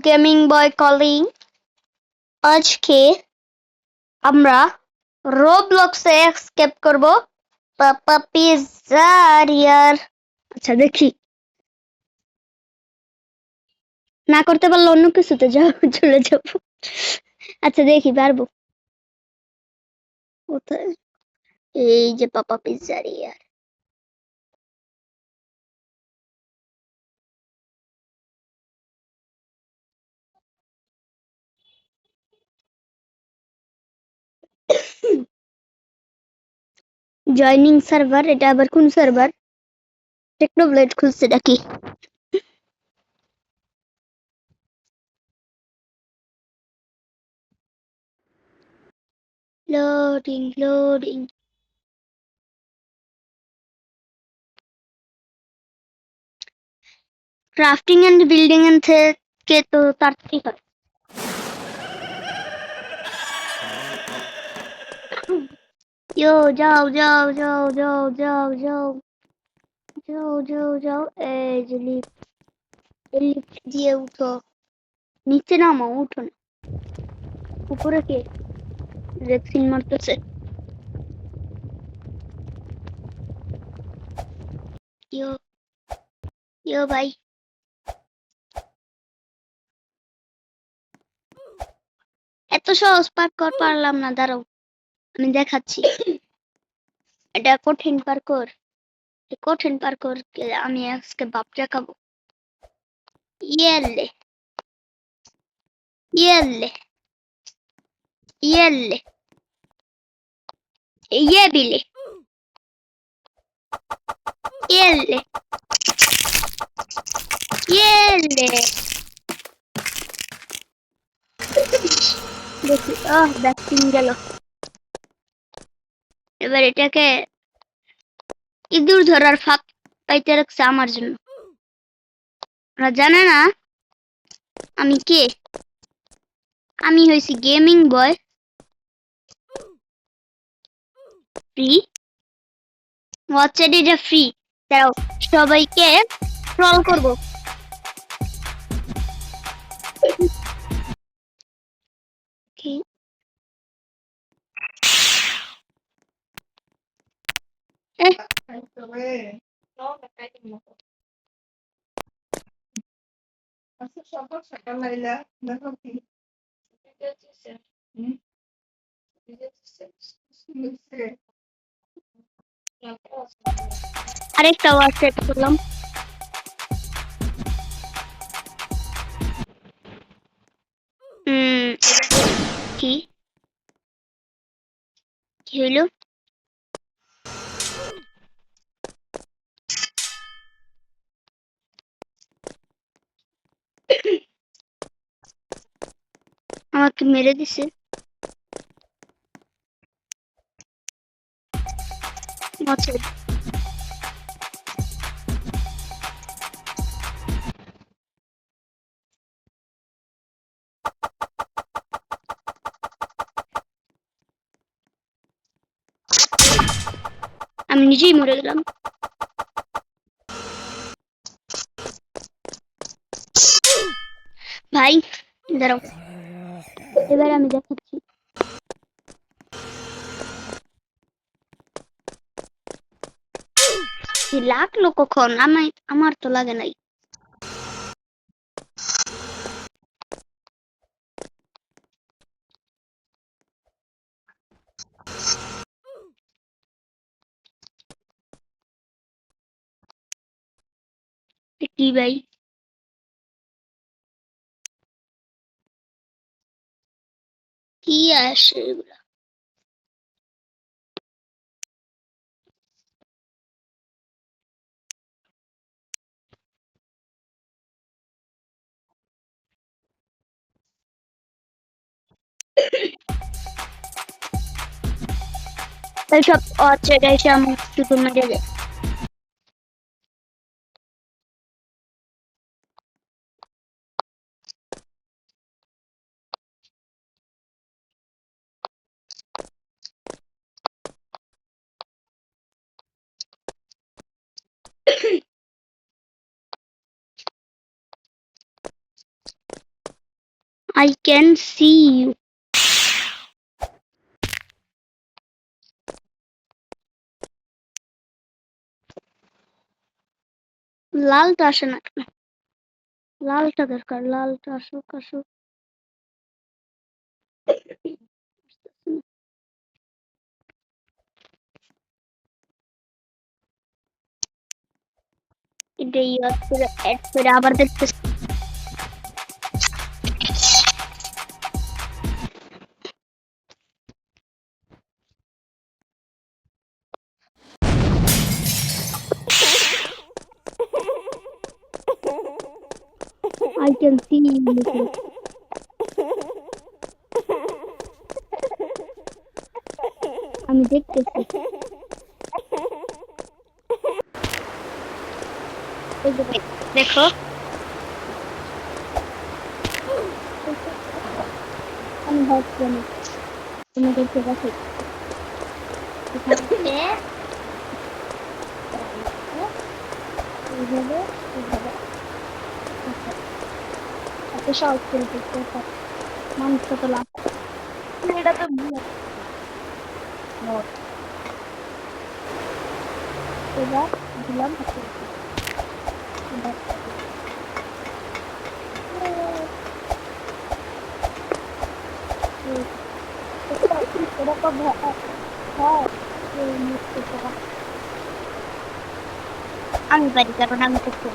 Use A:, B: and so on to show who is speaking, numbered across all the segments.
A: Gaming বয় calling. আজকে আমরা রোবলক্সে escape করব পাপা পিজ্জারিয়ার। আচ্ছা দেখি, না করতে পারলে অন্য কিছুতে চলে যাব। আচ্ছা দেখি পারবো। কোথায়? এই যে পাপা পিজ্জারিয়ার। জয়নিং সার্ভার, এটা আবার কোন সার্ভার? টেকনোব্লেড খুলছে নাকি? লোডিং। ক্রাফটিং এন্ড বিল্ডিং এর থেকে তো তাড়াতাড়ি হয়। যাও। এই যে লিফট দিয়ে উঠো। নিচে নামো, উঠো না। উপরে কে রেক্সিন মারতেছে? ইয়ো ভাই, এত সহজ পার্কর পারলাম না, দাঁড়াও আমি দেখাচ্ছি। এটা কঠিন পার্কর। আমি আজকে বাপ দেখাবো। ইয়েলে ইয়েলে ইয়েলে ইয়েবিলে ইয়েলে ইয়েলে। দেখি, ব্যাকটিং গেল। এবার এটাকে ইঁদুর ধরার ফাঁক পাইতে রাখছে আমার জন্য। ওরা জানে না আমি কে। আমি হয়েছি গেমিং বয় ফ্রি। ওয়াচেড এটা ফ্রি। তাও সবাইকে ট্রল করব। কি আরেকটা ওয়াচেড করলাম। কি কি হইলো? আমাকে মেরে দিছে। ওয়াচেড আমি নিজেই মরে গেলাম। ভাই দাঁড়াও, এবার আমি দেখাচ্ছি। লাগলো কখন? আমার তো লাগে নাই। কি ভাই? কি আসে এগুলা? এইসব ওয়াচেড এসে আমার শুধু মেরে দেয়। I can see you. লালটা আসে না কেন? লালটা দরকার, লালটা আসুক আসুক। এটাই অ্যাড করে আবার দেখতেছি। I can see you. আমি দেখতেছি। দেখো আমি ভাবছি না তুমি দেখতে পাচ্ছি এইভাবে এইভাবে এত সহজ করে দেখতে পারি মানুষ কত লাভ এটা তো এবার দিলাম এরকম আমি পারি কারণ আমি করতে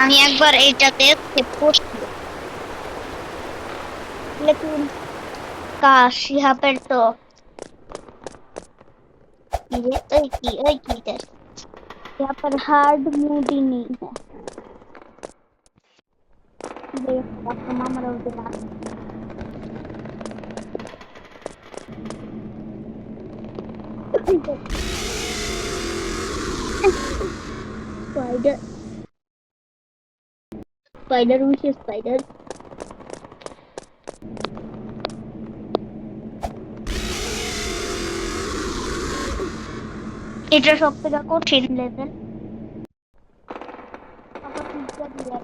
A: আমি একবার এইটাতে পোস্ট लेकिन काश यहाँ पर तो ये इधर यहाँ पर हार्ड मोड ही नहीं है मामा स्पाइडर स्पाइडर विच स्पाइडर এটা সবথেকে কঠিন লেভেল আবার পিজ্জা দিয়ে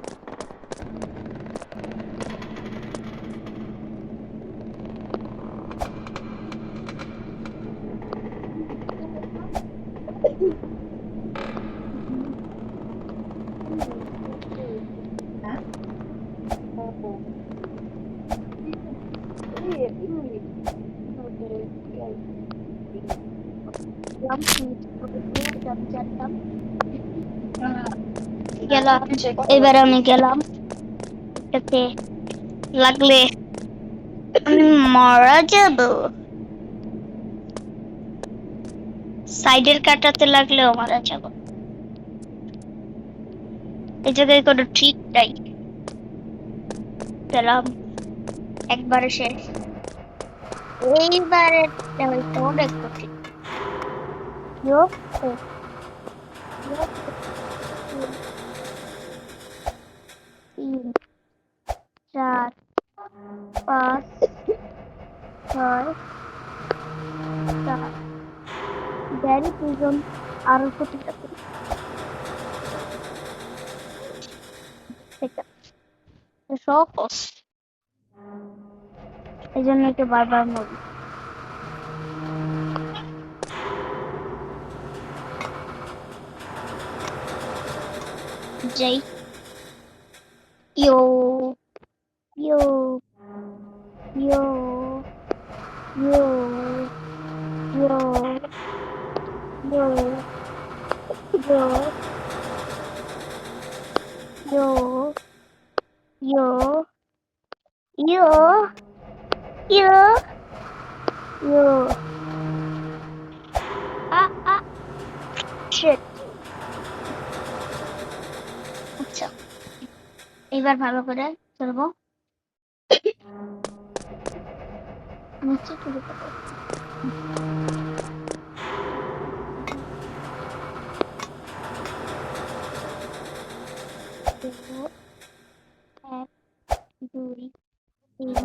A: গেলাম এবার আমি গেলাম এটাতে লাগলে আমি মারা যাব সাইডের কাটাতে লাগলেও মারা যাব এই জায়গায় কোনো ঠিক নাই গেলাম একবারে শেষ এইবারে হয়তো অনেক কঠিন তিন চার পাঁচ ছয় সাত গ্যারি দুজন আরো কঠিন সহজ এই জন্য একটু বারবার মরি যাই ইয়ো ইয়ো ইয়ো ইয়ো ইয়ো ইয়ো ইয়ো ইয়ো ইয়ো ইয়ো ইয়ো ইয়ো শিট আচ্ছা এবার ভালো করে চলবো নিচে চলে যাবো এক দুই তিন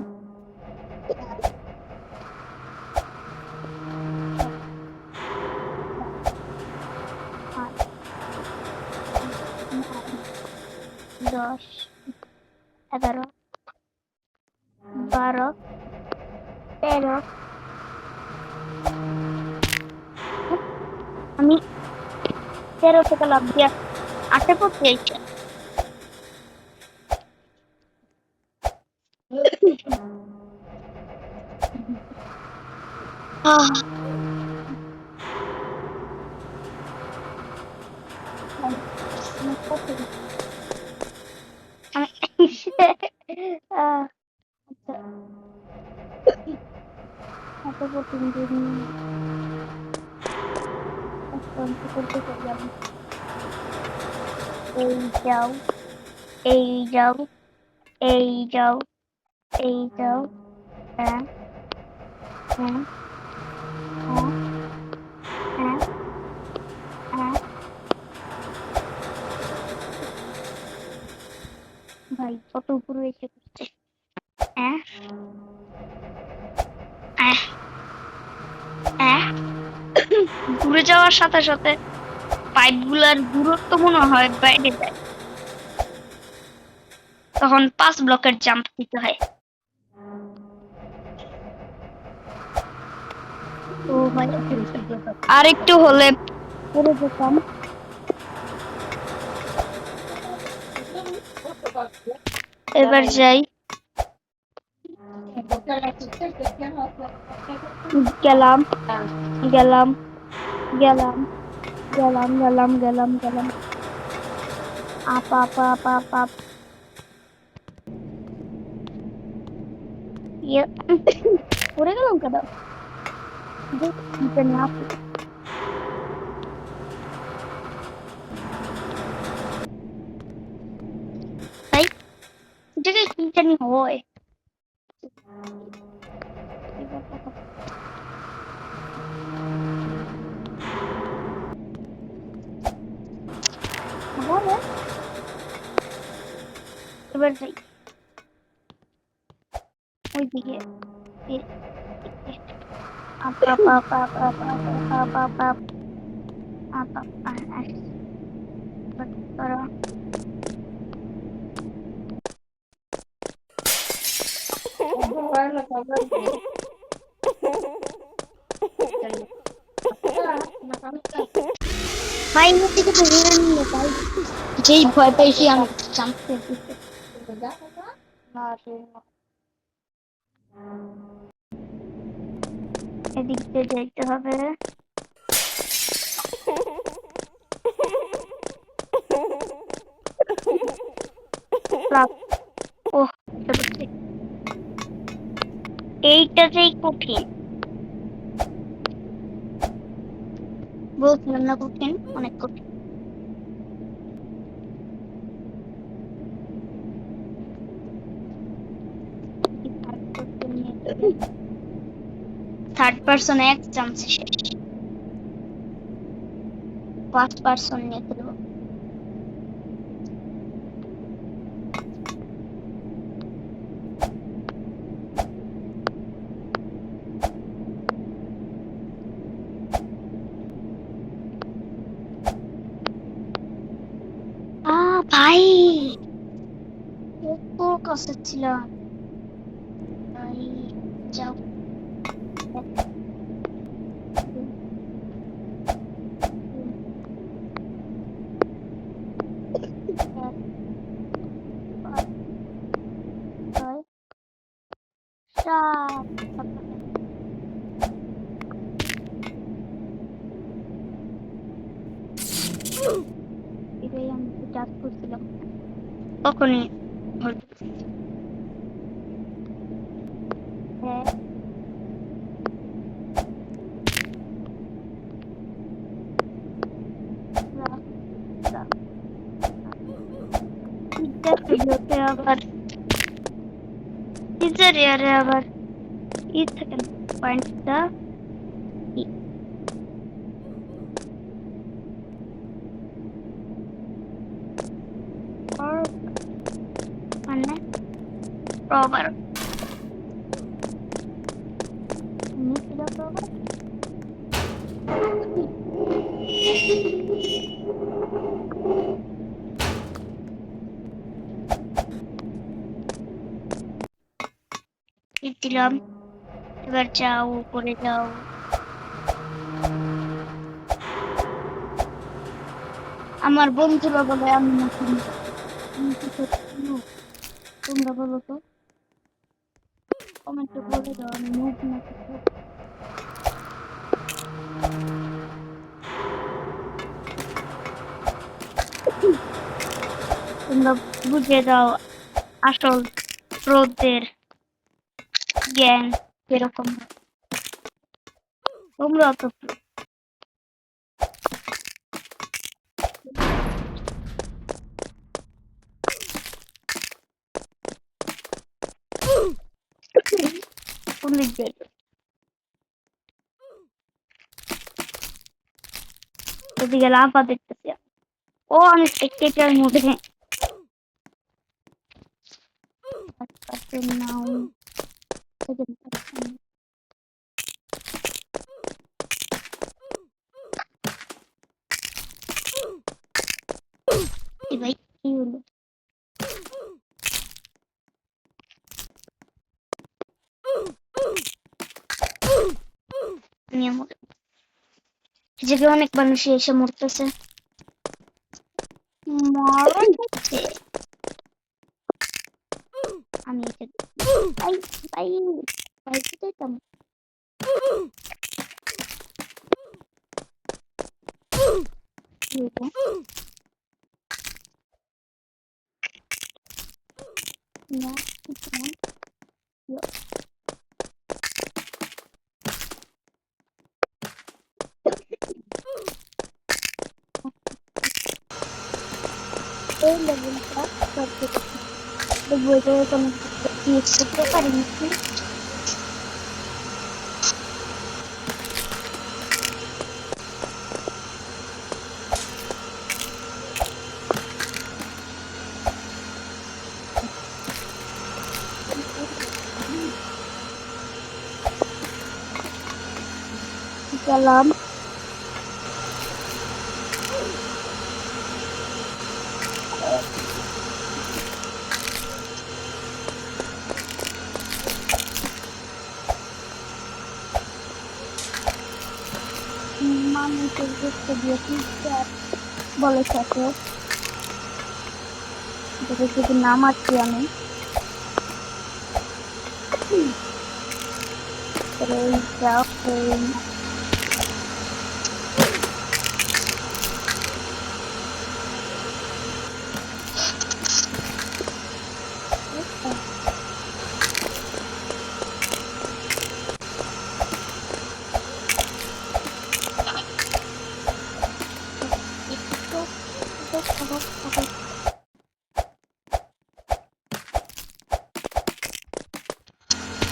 A: পাঁচ 10 11 12, 13, আমি 13 থেকে লাভ দিয়া 8 পড়তে আইছি। এই যাও, এই যাও, এই যাও, এই যাও, হ্যাঁ হ্যাঁ হ্যাঁ হ্যাঁ হ্যাঁ। ভাই কত উপরে এসে পড়ছে। হ্যাঁ হ্যাঁ হ্যাঁ। ঘুরে যাওয়ার সাথে সাথে পাইপ গুলার দূরত্ব মনে হয় বাইরে যায়, তখন 5 ব্লকের জাম্প দিতে হয়। ও ভাই আর একটু হলে পড়ে যেতাম। এবার যাই, গেলাম গেলাম গেলাম গেলাম গেলাম গেলাম গেলাম up up up up up. পড়ে গেলাম কেন? তাই এটাকে কি জানি হয়। এবার যাই ওইদিকে। Up up up up up up up up up up up. ভাই থেকে তো হেরে নিলে ভাই, যেই ভয় পেয়েছি আমি জানতে এদিক দিয়ে যেতে হবে। ওহ এইটা যেই কঠিন, বলছিলাম না কঠিন, অনেক কঠিন। থার্ড পার্সন এক চান্সে শেষ, ফার্স্ট পার্সন নিয়ে খেলবো। ভাই কত কাছে ছিলাম ভাই, যাও এটাই আমি টাচ করছিলাম তখনই হ্যাঁ আবার টিচার ইয়ারে আবার ই থাকে না পয়েন্টটা মানে প্রবার দিলাম। এবার যাও, উপরে যাও। আমার বন্ধুরা বলে আমি নাকি তোমরা বলো তো, কমেন্টে বলে দাও আমি মুখ নাকি। তোমরা বুঝে দাও আসল প্রোদের জ্ঞান কিরকম। তোমরা তো পুলিশ দেবে। এদিকে লাফা দেখতেছি। ও আমি স্পেকটেটর মোডে। নাও ভাই কি হলো? যে অনেক মানুষ এসে মরতেছে। মরণ হচ্ছে। আমি ভাই ভাই ভাই কোথায় তো না এই লেভেলটা করতে বইতে কোনো ইউজ করতে পারিনি। গেলাম মানুষের দেখতে দিয়েছি বলে সাথে যদি নাম আছি আমি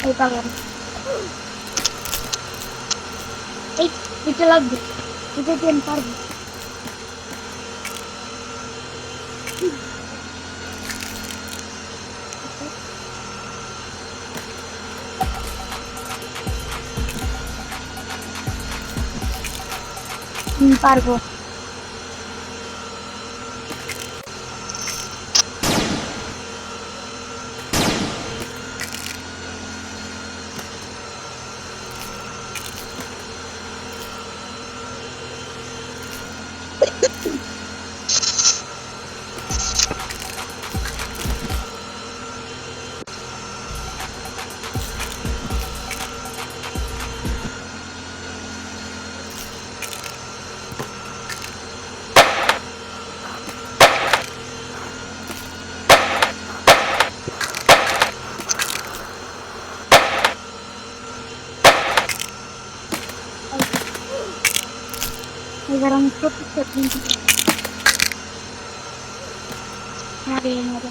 A: এই পাগল এই এটা লাগবে, এটা দিয়ে আমি পারবো। পারবো। এবার আমি প্রত্যেকটা দিন হারিয়ে মেরে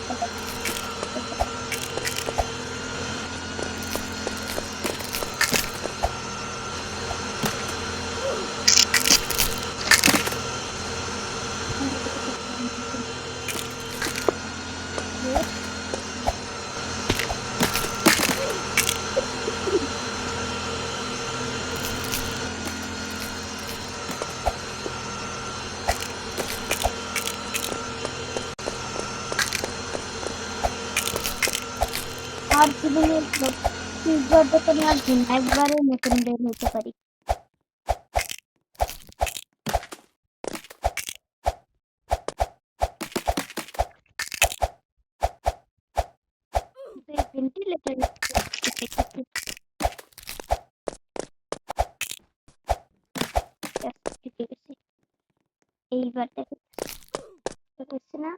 A: আর কি একবার যখন আসবেন একবারের মতন বের হতে পারি। ভেন্টিলেটর এইবার দেখছি না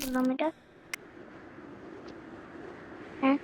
A: কিলোমিটার। হ্যাঁ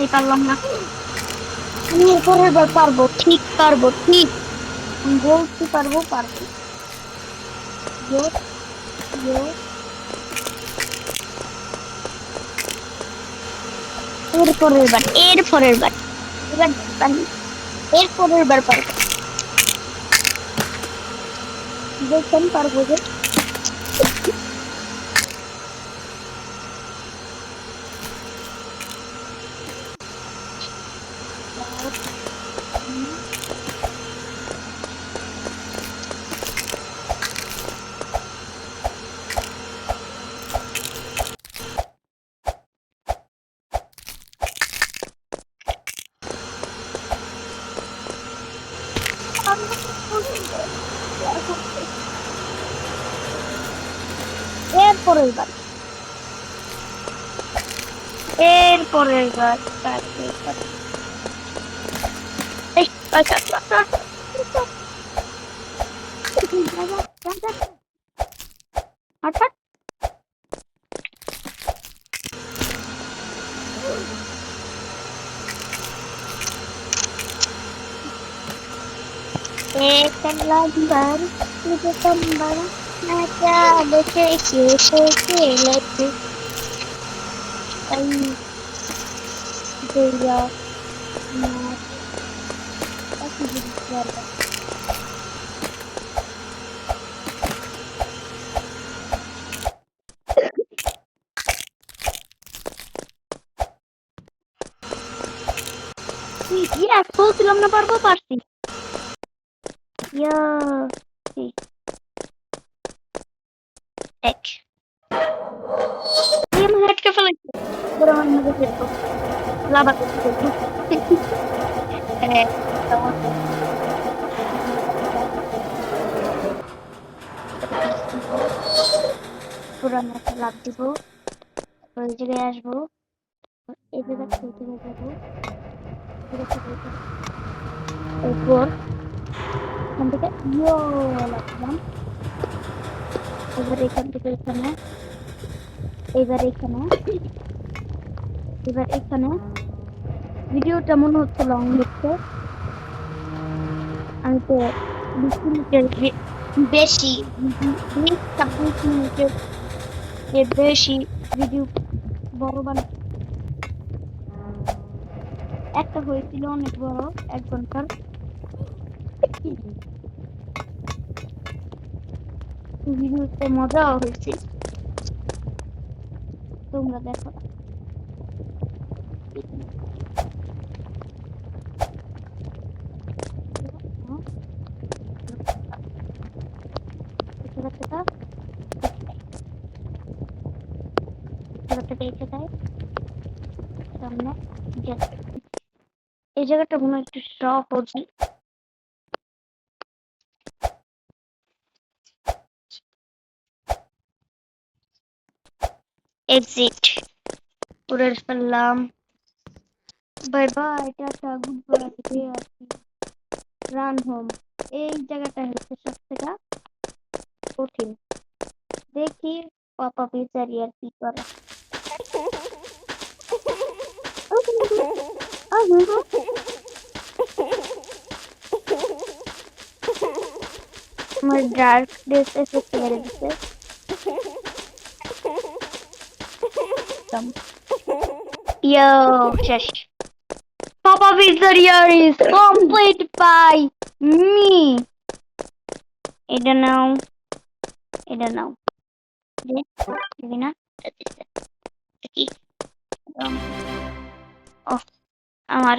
A: এই পারলাম না। আমি এরপরে পারবো, ঠিক পারবো, ঠিক বলতে পারবো, পারবো। এরপরের বার, এরপরের বার, এবার পারি, এরপরের বার পারবো। দেখছেন পারবো যে। এরপরের বার, এরপরের বার পারবো, পারবো। এই, আচ্ছা, আচ্ছা, আচ্ছা, আচ্ছা, আচ্ছা। एक लंबर तुझे कंबर मैं क्या देखे लेते आई गया मैं ऐसी जिंदगी ये एक्सपोज फिल्म ना पारबो पारसी या एक ये मैं हट के फल बड़ा मन में फिर तो लाभा को अरे पूरा मैं लाभ दिबो ওই জায়গায় আসবো এই জায়গা থেকে যাবো এরপর এখান থেকে ইয়ো লাগলাম এবার এখান থেকে এখানে এবার এখানে এবার এখানে ভিডিওটা মনে হচ্ছে লং হচ্ছে আমি তো 20 মিনিটের বেশি 20-26 মিনিটের বেশি ভিডিও বড় বানাই একটা হয়েছিল অনেক বড় 1 ঘন্টার ভিডিওতে মজাও হয়েছে তোমরা দেখো সামনে এই জায়গাটা মনে একটু সহজ এক্সিট করে ফেললাম bye bye tata good bye run home এই জায়গাটা হচ্ছে সবথেকে কঠিন দেখি পাপা বিচারি আর কি করে আমার ডার্কনেস এফেক্ট মেরে দিচ্ছে। Yo, শেষ। Papa Pizzeria is complete by me. এটা নাও, এটা নাও। দিবি না? কি? ও আমার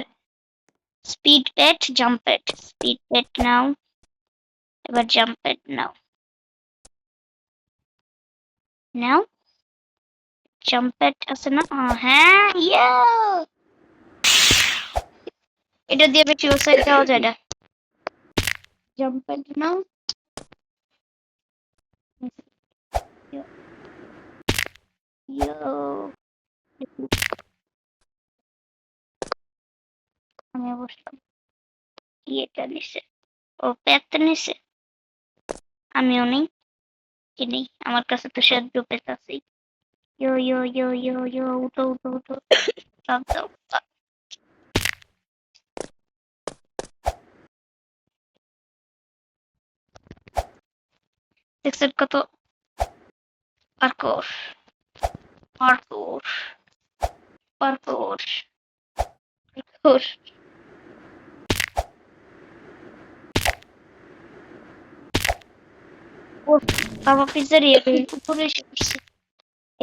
A: স্পিড পেট, জাম্প পেট, স্পিড পেট নাও। এবার জাম্প পেট নাও। নাও জাম্প পেট আছে না? হ্যাঁ, ইয়া। এটা দিয়ে বেশি ওসাইড দেওয়া যায় না। জাম্প পেট নাও। ইয়ো, আমি বসলাম। কি এটা নিছে? ও পেট নিছে। আমিও নেই, কি নেই? আমার কাছে তো সেদ্ধ পেট আছে। ইয়ো ইয়ো ইয়ো ইয়ো ইয়ো, উঠো উঠো উঠো। দাও দাও দাও। দেখছেন কত পার্কোর, পার্কোর, পার্কোর, পার্কোর। ও বাবা পিজ্জার উপরে এসে পড়ছে।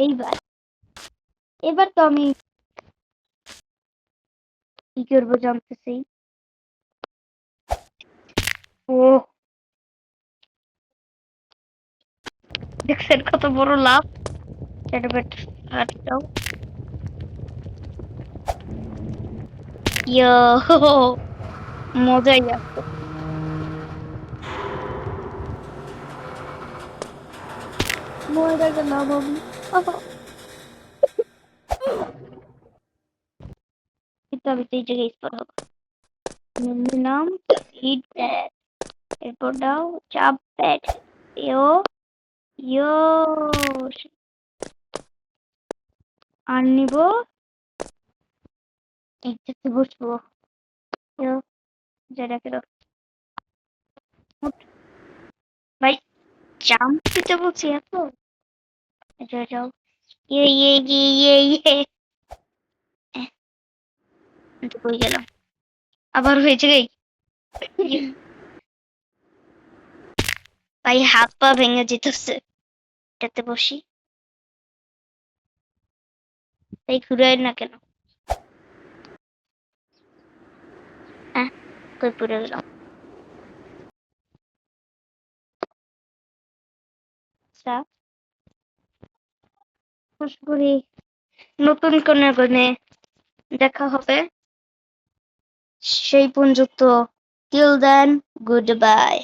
A: এইবার এবার তো আমি কি করবো জানতেছি। ও দেখছেন কত বড় লাভ। দাও। ইয়ো, মজাই আছে। মজা গেলাম আমি। কিন্তু আমি তো এই জায়গায় স্পট হবো। নিলাম হিট প্যাড, এরপর দাও চাপ প্যাড। ইয়ো ইয়ো, আর নিব এইটাতে বসবো। ইয়ো, যেটাকে দাও। ভাই জাম্প দিতে বলছি এত। যাও যাও। ইয়ে ইয়ে ইয়ে ইয়ে ইয়ে। কই গেলাম? আবার হয়েছে গেই। ভাই হাত পা ভেঙে যেতেছে। এটাতে বসি। তাই ঘুরাই না কেন? হ্যাঁ, কই পড়ে গেলাম? আচ্ছা, আশা করি নতুন কোনো গুণে দেখা হবে। সেই পর্যন্ত, till then, goodbye.